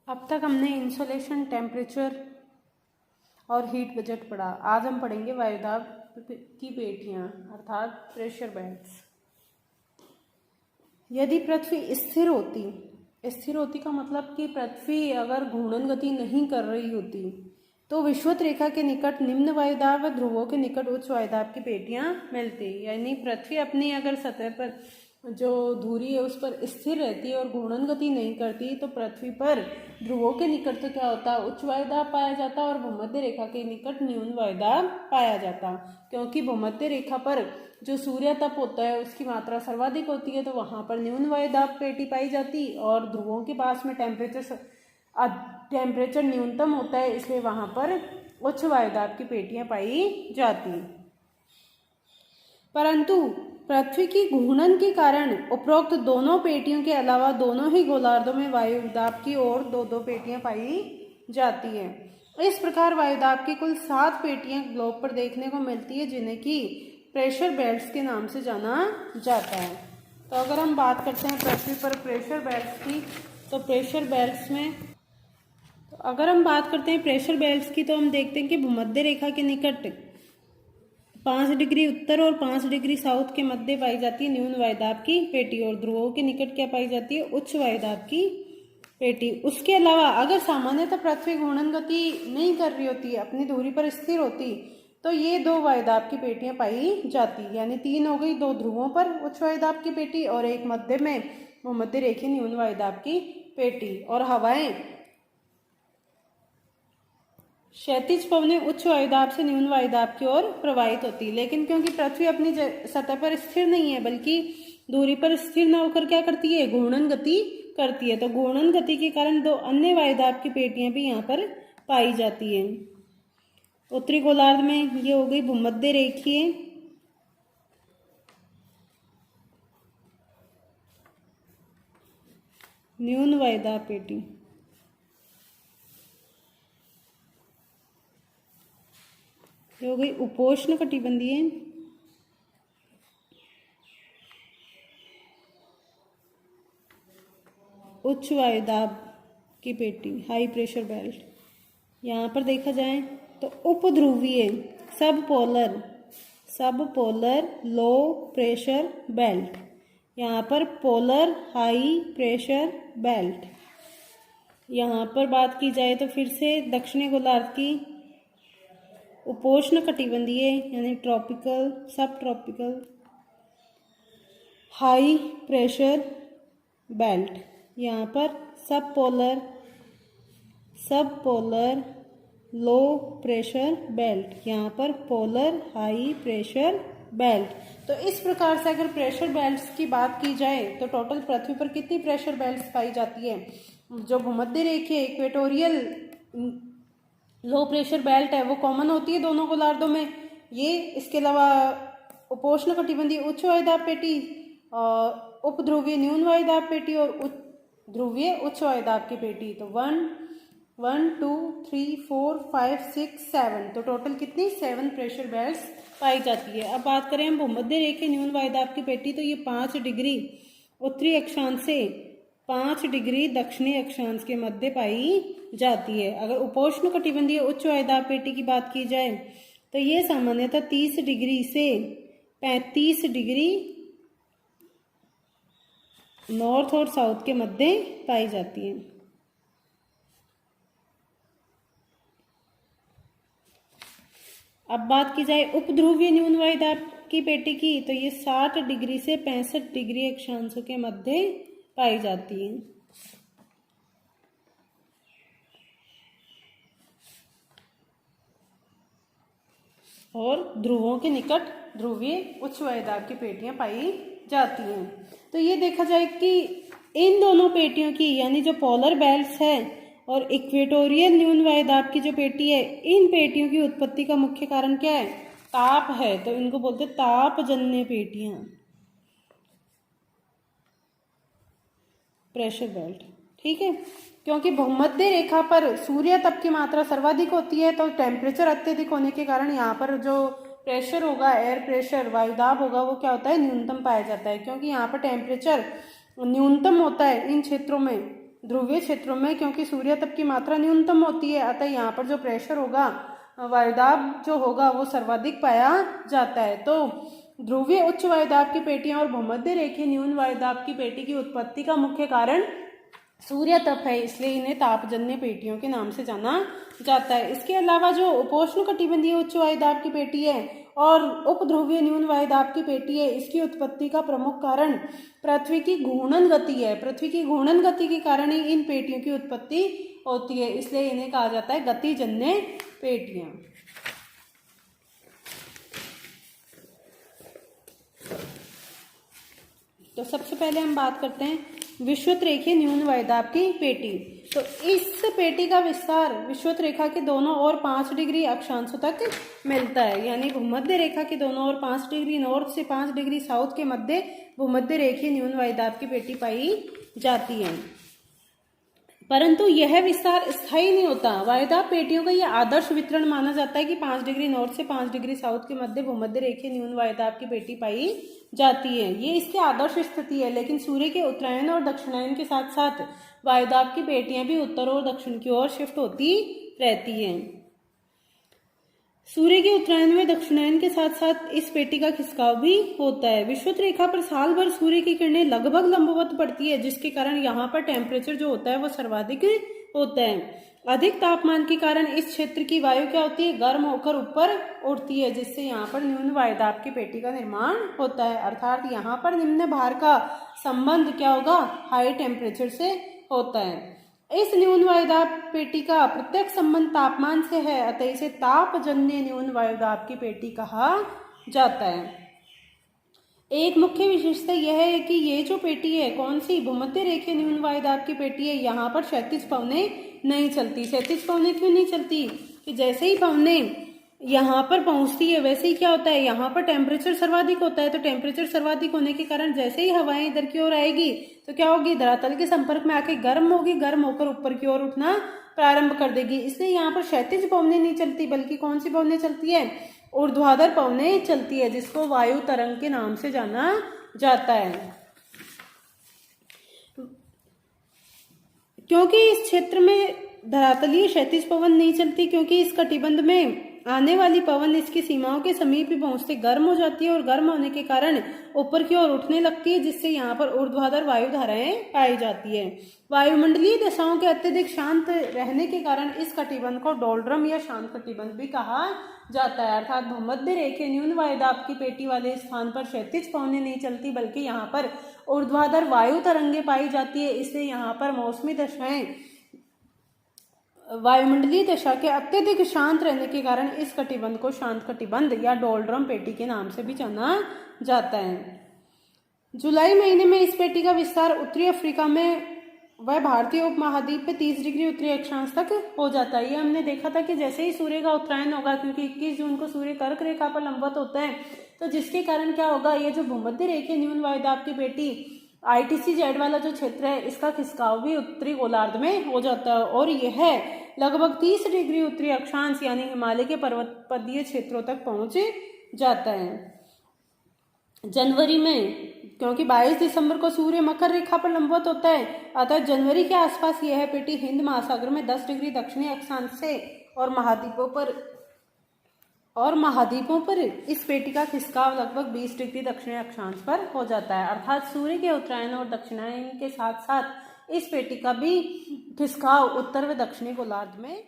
अब तक हमने इंसोलेशन, टेम्परेचर और हीट बजट पढ़ा। आज हम पढ़ेंगे वायुदाब की पेटियाँ अर्थात प्रेशर बेड्स। यदि पृथ्वी स्थिर होती का मतलब कि पृथ्वी अगर घूर्णन गति नहीं कर रही होती तो विषुवत रेखा के निकट निम्न वायुदाब व ध्रुवों के निकट उच्च वायुदाब की पेटियां मिलती। यानी पृथ्वी अपनी अगर सतह पर जो धुरी है उस पर स्थिर रहती है और घूर्णन गति नहीं करती तो पृथ्वी पर ध्रुवों के निकट तो क्या होता है, उच्च वायुदाब पाया जाता और भूमध्य रेखा के निकट न्यून वायुदाब पाया जाता। क्योंकि भूमध्य रेखा पर जो सूर्य तप होता है उसकी मात्रा सर्वाधिक होती है तो वहां पर न्यून वायुदाब पेटी पाई जाती और ध्रुवों के पास में टेम्परेचर न्यूनतम होता है, इसलिए वहां पर उच्च वायुदाब की पेटियां पाई जाती। परंतु पृथ्वी की घूर्णन के कारण उपरोक्त दोनों पेटियों के अलावा दोनों ही गोलार्धों में वायुदाब की ओर दो दो पेटियां पाई जाती है। इस प्रकार वायुदाब की कुल 7 पेटियां ग्लोब पर देखने को मिलती है जिन्हें कि प्रेशर बेल्ट्स के नाम से जाना जाता है। तो अगर हम बात करते हैं पृथ्वी पर प्रेशर बेल्ट्स की तो अगर हम बात करते हैं प्रेशर बेल्ट्स की तो हम देखते हैं कि भूमध्य रेखा के निकट 5 डिग्री उत्तर और 5 डिग्री साउथ के मध्य पाई जाती है न्यून वायुदाब की पेटी और ध्रुवों के निकट क्या पाई जाती है, उच्च वायुदाब की पेटी। उसके अलावा अगर सामान्यतः पृथ्वी घूर्णन गति नहीं कर रही होती, अपनी दूरी पर स्थिर होती तो ये 2 वायुदाब की पेटियां पाई जाती। यानी 3 हो गई, 2 ध्रुवों पर उच्च वायुदाब की पेटी और एक मध्य में भूमध्य रेखीय न्यून वायुदाब की पेटी। और हवाएं क्षैतिज पवनें उच्च वायुदाब से न्यून वायुदाब की ओर प्रवाहित होती। लेकिन क्योंकि पृथ्वी अपनी सतह पर स्थिर नहीं है बल्कि दूरी पर स्थिर न होकर क्या करती है, घूर्णन गति करती है, तो घूर्णन गति के कारण 2 अन्य वायुदाब की पेटियां भी यहाँ पर पाई जाती है। उत्तरी गोलार्ध में ये हो गई भूमध्य रेखीय न्यून वायुदाब पेटी, ये हो गई उपोष्ण कटिबंधीय उच्च वायुदाब की पेटी, हाई प्रेशर बेल्ट। यहाँ पर देखा जाए तो उपध्रुवीय सब पोलर लो प्रेशर बेल्ट, यहाँ पर पोलर हाई प्रेशर बेल्ट। यहाँ पर बात की जाए तो फिर से दक्षिणी गोलार्ध की उपोष्ण कटिबंधीय यानी ट्रॉपिकल सब ट्रॉपिकल हाई प्रेशर बेल्ट, यहाँ पर सब पोलर लो प्रेशर बेल्ट, यहाँ पर पोलर हाई प्रेशर बेल्ट। तो इस प्रकार से अगर प्रेशर बेल्ट्स की बात की जाए तो टोटल पृथ्वी पर कितनी प्रेशर बेल्ट्स पाई जाती है। जो भूमध्य रेखीय इक्वेटोरियल लो प्रेशर बेल्ट है वो कॉमन होती है दोनों गोलार्धों में। ये इसके अलावा उपोष्ण कटिबंधीय उच्च वायुदाब पेटी, उपध्रुवीय न्यून वायुदाब पेटी और ध्रुवीय उच्च वायुदाब की पेटी। तो 1 2 3 4 5 6 7 तो टोटल कितनी 7 प्रेशर बेल्ट्स पाई जाती है। अब बात करें हम भूमध्य रेखीय न्यून वायुदाब की पेटी तो ये 5 डिग्री उत्तरी अक्षांश से 5 डिग्री दक्षिणी अक्षांश के मध्य पाई जाती है। अगर उपोष्ण कटिबंधीय उच्च वायुदाब पेटी की बात की जाए तो ये सामान्यतः 30 डिग्री से 35 डिग्री नॉर्थ और साउथ के मध्य पाई जाती है। अब बात की जाए उपध्रुवीय न्यून वायुदाब की पेटी की तो ये 60 डिग्री से 65 डिग्री अक्षांशों के मध्य पाई जाती है। और ध्रुवों के निकट ध्रुवीय उच्च वायुदाब की पेटियां पाई जाती हैं। तो ये देखा जाए कि इन दोनों पेटियों की यानी जो पोलर बेल्ट्स है और इक्वेटोरियल न्यून वायुदाब की जो पेटी है, इन पेटियों की उत्पत्ति का मुख्य कारण क्या है, ताप है। तो इनको बोलते हैं तापजन्य पेटियां, प्रेशर बेल्ट। ठीक है, क्योंकि भूमध्य रेखा पर सूर्य तप की मात्रा सर्वाधिक होती है तो टेम्परेचर अत्यधिक होने के कारण यहाँ पर जो प्रेशर होगा, एयर प्रेशर वायुदाब होगा, वो क्या होता है, न्यूनतम पाया जाता है। क्योंकि यहाँ पर टेम्परेचर न्यूनतम होता है इन क्षेत्रों में ध्रुवीय क्षेत्रों में क्योंकि सूर्य तप की मात्रा न्यूनतम होती है, अतः यहाँ पर जो प्रेशर होगा, वायुदाब जो होगा वो सर्वाधिक पाया जाता है। तो ध्रुवीय उच्च वायुदाब की पेटियां और भूमध्य रेखीय न्यून वायुदाब की पेटी की उत्पत्ति का मुख्य कारण सूर्य तप है, इसलिए इन्हें तापजन्य पेटियों के नाम से जाना जाता है। इसके अलावा जो उपोष्ण कटिबंधीय उच्च वायुदाब की पेटी है और उपध्रुवीय न्यून वायुदाब की पेटी है, इसकी उत्पत्ति का प्रमुख कारण पृथ्वी की घूर्णन गति है। पृथ्वी की घूर्णन गति के कारण ही इन पेटियों की उत्पत्ति होती है, इसलिए इन्हें कहा जाता है गतिजन्य पेटियां। तो सबसे पहले हम बात करते हैं विषुवत रेखीय न्यून वायुदाब की पेटी। तो इस पेटी का विस्तार विषुवत रेखा के दोनों ओर 5 डिग्री अक्षांशों तक मिलता है, यानी भूमध्य रेखा के दोनों ओर 5 डिग्री नॉर्थ से 5 डिग्री साउथ के मध्य भूमध्य रेखीय न्यून वायुदाब की पेटी पाई जाती है। परंतु यह विस्तार स्थायी नहीं होता। वायुदाब पेटियों का यह आदर्श वितरण माना जाता है कि 5 डिग्री नॉर्थ से 5 डिग्री साउथ के मध्य भूमध्य रेखीय न्यून वायुदाब की पेटी पाई जाती है। ये इसकी आदर्श स्थिति है, लेकिन सूर्य के उत्तरायण और दक्षिणायन के साथ साथ वायुदाब की पेटियां भी उत्तर और दक्षिण की ओर शिफ्ट होती रहती हैं। सूर्य के उत्तरायण में दक्षिणायन के साथ साथ इस पेटी का खिसकाव भी होता है। विषुवत रेखा पर साल भर सूर्य की किरणें लगभग लंबवत पड़ती है, जिसके कारण यहाँ पर टेम्परेचर जो होता है वो सर्वाधिक होता है। अधिक तापमान के कारण इस क्षेत्र की वायु क्या होती है, गर्म होकर ऊपर उठती है, जिससे यहाँ पर न्यून वायुदाब की पेटी का निर्माण होता है। अर्थात यहाँ पर निम्न भार का संबंध क्या होगा, हाई टेम्परेचर से होता है। इस न्यून वायुदाब पेटी का प्रत्यक्ष संबंध तापमान से है, अतः इसे तापजन्य न्यून वायुदाब की पेटी कहा जाता है। एक मुख्य विशेषता यह है कि ये जो पेटी है, कौन सी, भूमध्य रेखीय न्यून वायुदाब की पेटी है, यहाँ पर क्षैतिज पवनें नहीं चलती। क्षैतिज पवनें क्यों नहीं चलती, कि जैसे ही पवनें यहाँ पर पहुंचती है वैसे ही क्या होता है, यहाँ पर टेम्परेचर सर्वाधिक होता है। तो टेम्परेचर सर्वाधिक होने के कारण जैसे ही हवाएं इधर की ओर आएगी तो क्या होगी, धरातल के संपर्क में आके गर्म होगी, गर्म होकर ऊपर की ओर उठना प्रारंभ कर देगी। इसलिए यहाँ पर क्षैतिज पवनें नहीं चलती, बल्कि कौन सी पवनें चलती है, ऊर्ध्वाधर पवनें चलती है, जिसको वायु तरंग के नाम से जाना जाता है। क्योंकि इस क्षेत्र में धरातलीय क्षैतिज पवन नहीं चलती, क्योंकि इस कटिबंध में आने वाली पवन इसकी सीमाओं के समीप ही पहुंचते गर्म हो जाती है और गर्म होने के कारण ऊपर की ओर उठने लगती है, जिससे यहाँ पर ऊर्ध्वाधर वायु धाराएं पाई जाती है। वायुमंडलीय दशाओं के अत्यधिक शांत रहने के कारण इस कटिबंध को डोल्ड्रम या शांत कटिबंध भी कहा जाता है। अर्थात भूमध्य रेखीय न्यून वायुदाब की पेटी वाले स्थान पर क्षैतिज पवनें नहीं चलती, बल्कि यहाँ पर ऊर्ध्वाधर वायु तरंगे पाई जाती है। इसलिए यहाँ पर मौसमी दशाएं वायुमंडलीय दशा के अत्यधिक शांत रहने के कारण इस कटिबंध को शांत कटिबंध या डोल्ड्रम पेटी के नाम से भी जाना जाता है। जुलाई महीने में इस पेटी का विस्तार उत्तरी अफ्रीका में वह भारतीय उपमहाद्वीप पे 30 डिग्री उत्तरी अक्षांश तक हो जाता है। ये हमने देखा था कि जैसे ही सूर्य का उत्तरायण होगा, क्योंकि 21 जून को सूर्य कर्क रेखा पर लंबवत होता है, तो जिसके कारण क्या होगा, ये जो भूमध्य रेखीय न्यून वायुदाब की पेटी ITC-Z वाला जो क्षेत्र है, इसका खिसकाव भी उत्तरी गोलार्ध में हो जाता है और यह लगभग 30 डिग्री उत्तरी अक्षांश यानी हिमालय के पर्वतपदीय क्षेत्रों तक पहुंच जाता है। जनवरी में, क्योंकि 22 दिसंबर को सूर्य मकर रेखा पर लंबवत होता है, अतः जनवरी के आसपास यह पेटी हिंद महासागर में 10 डिग्री दक्षिणी अक्षांश से और महाद्वीपों पर इस पेटी का खिसकाव लगभग 20 डिग्री दक्षिणी अक्षांश पर हो जाता है। अर्थात सूर्य के उत्तरायण और दक्षिणायन के साथ साथ इस पेटी का भी खिसकाव उत्तर व दक्षिणी गोलार्ध में